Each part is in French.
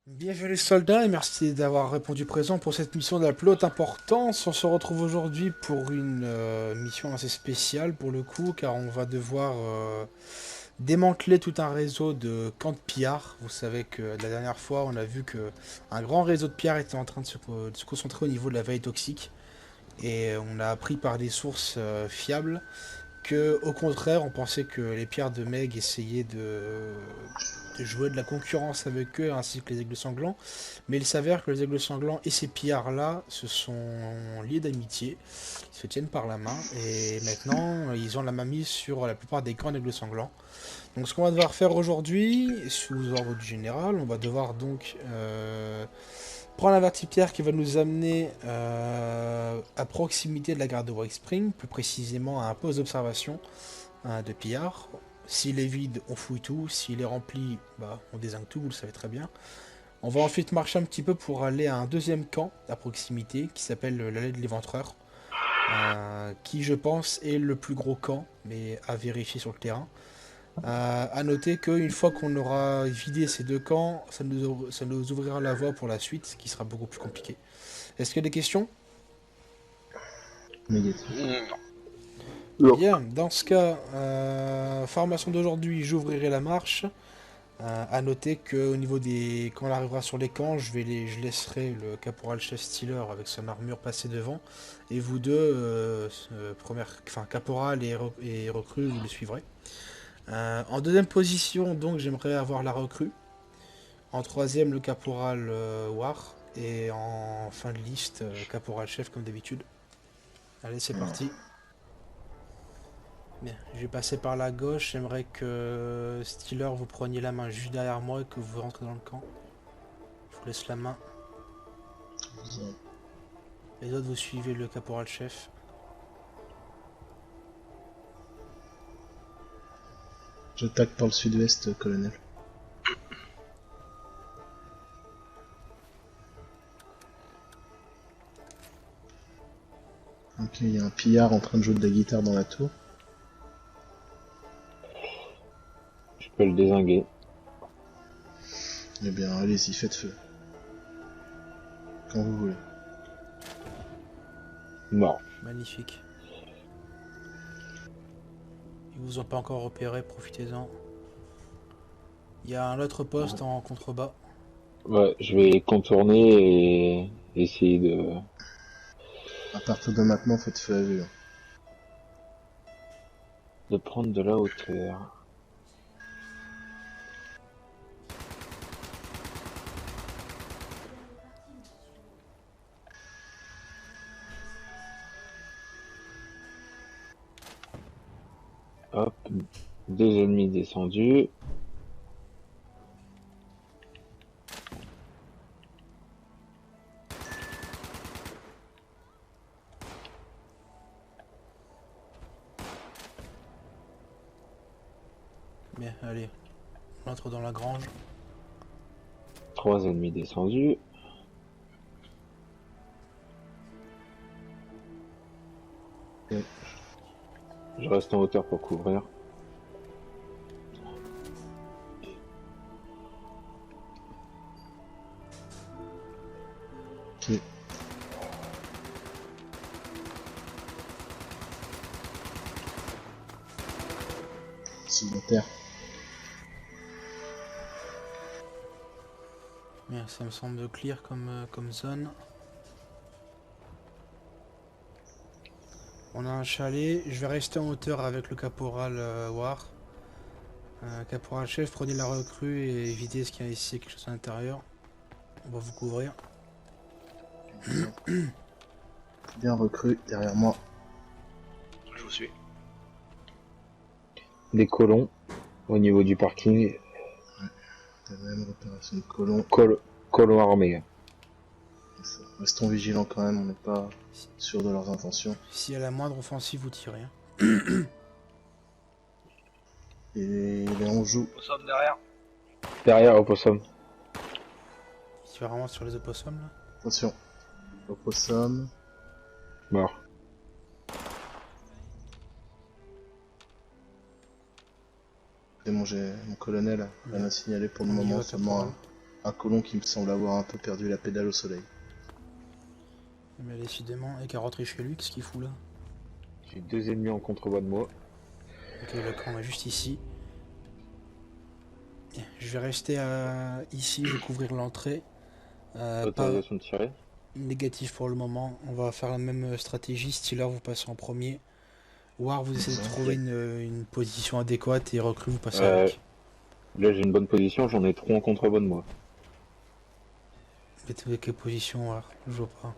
Bienvenue les soldats et merci d'avoir répondu présent pour cette mission de la plus haute importance. On se retrouve aujourd'hui pour une mission assez spéciale pour le coup car on va devoir démanteler tout un réseau de camps de pillards. Vous savez que la dernière fois on a vu que un grand réseau de pillards était en train de se concentrer au niveau de la veille toxique et on a appris par des sources fiables que, au contraire, on pensait que les pierres de Meg essayaient de jouer de la concurrence avec eux, ainsi que les aigles sanglants. Mais il s'avère que les aigles sanglants et ces pillards-là se sont liés d'amitié, ils se tiennent par la main, et maintenant ils ont la main mise sur la plupart des grands aigles sanglants. Donc ce qu'on va devoir faire aujourd'hui, sous ordre du général, on va devoir donc prendre un vertipierre qui va nous amener à proximité de la gare de White Spring, plus précisément à un poste d'observation de pillards. S'il est vide, on fouille tout. S'il est rempli, bah, on dézingue tout, vous le savez très bien. On va ensuite marcher un petit peu pour aller à un deuxième camp à proximité qui s'appelle l'allée de l'éventreur. Qui je pense est le plus gros camp, mais à vérifier sur le terrain. À noter qu'une fois qu'on aura vidé ces deux camps, ça nous ouvrira la voie pour la suite, qui sera beaucoup plus compliquée. Est-ce qu'il y a des questions? Négatif. Non. Bien, dans ce cas, formation d'aujourd'hui, j'ouvrirai la marche. À noter qu'au niveau des... Quand on arrivera sur les camps, je laisserai le caporal chef Steeler avec son armure passer devant. Et vous deux, caporal et recrue, vous le suivrez. En deuxième position, donc, j'aimerais avoir la recrue. En troisième, le caporal War. Et en fin de liste, caporal chef comme d'habitude. Allez, c'est parti. Bien, je vais passer par la gauche. J'aimerais que Steeler vous preniez la main juste derrière moi et que vous rentrez dans le camp. Je vous laisse la main. Les autres, vous suivez le caporal chef. J'attaque par le sud-ouest, colonel. Ok, il y a un pillard en train de jouer de la guitare dans la tour. Je peux le dézinguer. Eh bien, allez-y, faites feu. Quand vous voulez. Mort. Magnifique. Ils vous ont pas encore repéré, profitez-en. Il y a un autre poste en contrebas. Ouais, je vais contourner et essayer À partir de maintenant, faites feu à vue. de prendre de la hauteur. Hop, deux ennemis descendus. Bien, allez. On entre dans la grange. Trois ennemis descendus. Ok. Je reste en hauteur pour couvrir. Ok. Cimetière. Bien, ça me semble clear comme zone. On a un chalet. Je vais rester en hauteur avec le caporal War. Caporal chef, prenez la recrue et évitez ce qu'il y a ici, quelque chose à l'intérieur. On va vous couvrir. Bien. Bien recru derrière moi. Je vous suis. Des colons au niveau du parking. La même opération de colon. Colons armés. Restons vigilants quand même, on n'est pas sûr de leurs intentions. Si à la moindre offensive, vous tirez. Hein. Et les on joue. Nous sommes derrière. Derrière, opossum. Il va vraiment sur les opossums là. Attention. Opossum. Mort. C'est mon colonel, rien à signaler pour le On y moment, va, seulement caporal. un colon qui me semble avoir un peu perdu la pédale au soleil. Mais décidément, et qu'à rentrer chez lui, qu'est-ce qu'il fout là? J'ai 2 ennemis en contrebas de moi. Ok, le camp est juste ici. Je vais rester ici, je vais couvrir l'entrée. Pas Autorisation de tirer. négatif pour le moment. On va faire la même stratégie. Stealer, vous passez en premier. War, vous essayez de Ok. trouver une position adéquate et recrue, vous passez Euh, avec. Là j'ai une bonne position, j'en ai 3 en contrebas de moi. Vous êtes avec quelle position, War? Je vois pas.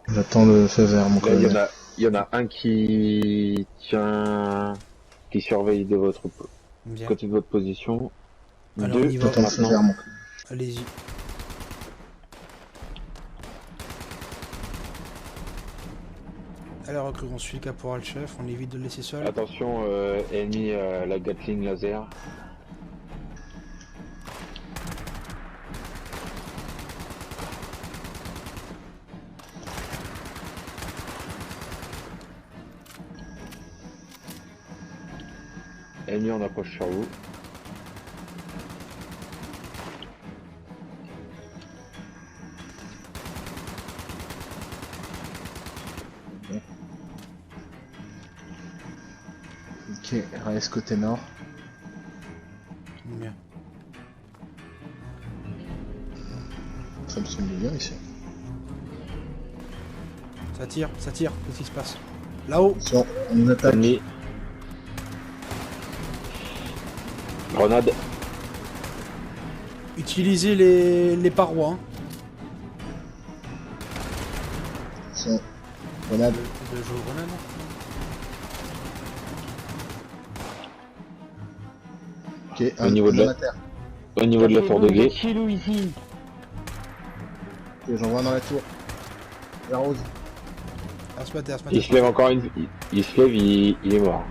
J'attends le feu vert, mon Là il y en colonel. a, il y en a un qui tient, qui surveille de votre Bien. côté de votre position. Alors, on 2 y va. J'attends le feu vert, mon colonel. Allez-y. Alors, recrue, on suit le caporal chef. On évite de le laisser seul. Attention, ennemi la Gatling laser. Ennemi en approche sur vous. Ok, reste côté nord. Bien. Ça me semble bien ici. Ça tire, ça tire. Qu'est-ce qui se passe? Là-haut. Attention, on nous attaque. Ennemi. Grenade. Utilisez les parois. Hein. Attention, grenade. De jouer aux grenades. Ok, Au niveau de un la- à terre. Au niveau de la tour de guet. Ok, j'envoie dans la tour. La rose. À se mater, à se Il mater. se lève encore une. Il se lève, il est mort.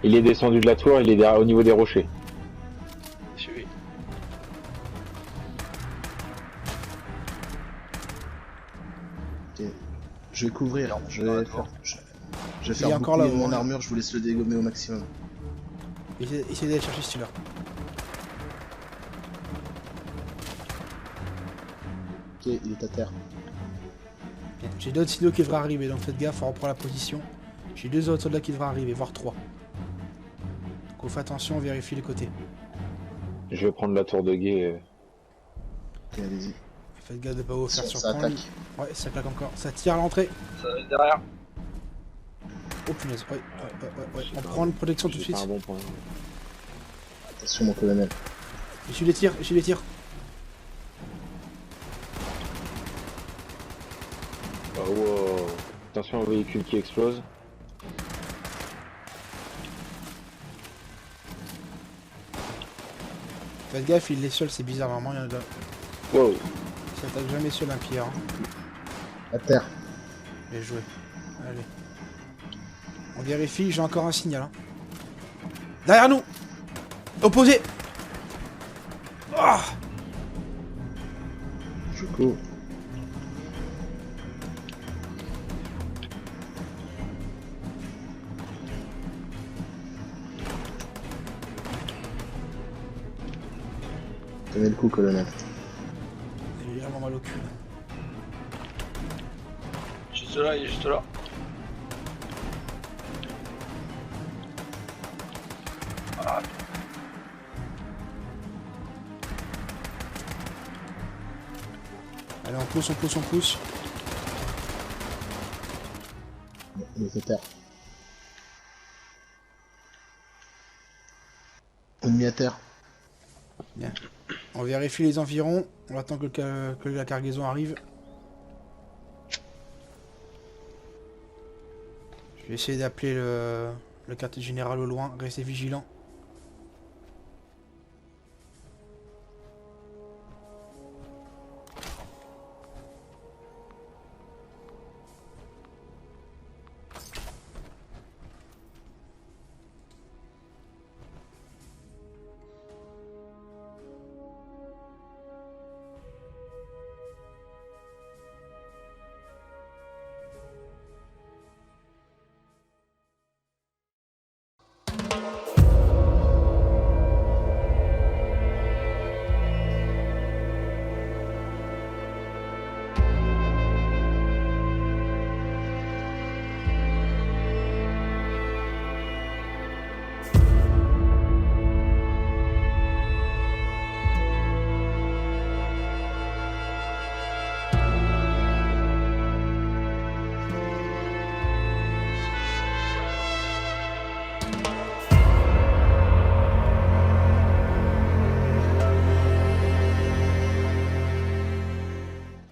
Il est descendu de la tour, il est derrière, au niveau des rochers. Suivi. Ok. Je vais couvrir. Je vais faire. Je vais Il est faire encore bouclier là-haut, mon hein. armure, je vous laisse le dégommer au maximum. Essayez d'aller chercher Stealer. Ok, il est à terre. Bien. J'ai d'autres signaux qui devraient arriver, donc faites gaffe, on reprend la position. J'ai 2 autres soldats qui devraient arriver, voire 3. Donc on fait attention, on vérifie les côtés. Je vais prendre la tour de guet. Ok, allez-y. Faites gaffe de pas vous faire Ça surprendre. attaque. Ouais, ça claque encore. Ça tire à l'entrée. Ça va être derrière. Oh punaise, ouais. On prend une protection tout de C'est pas suite. un bon point. Attention, mon colonel. J'ai les tirs, j'ai les tirs. Oh, wow. Attention au véhicule qui explose. Faites gaffe, il est seul, c'est bizarre, vraiment, il y en a deux. Wow. Il s'attaque jamais seul un pierre. Hein. À terre. Bien joué. Allez. On vérifie, j'ai encore un signal. Hein. Derrière nous. Opposé. Ah, Je cours. Tenez le coup, colonel. j'ai légèrement mal au cul. Juste là, il est juste là. Allez, on pousse, on pousse, on pousse. Bon, il est à terre. Ennemi à terre. Bien. On vérifie les environs. On attend que la cargaison arrive. Je vais essayer d'appeler le quartier général au loin. Restez vigilants.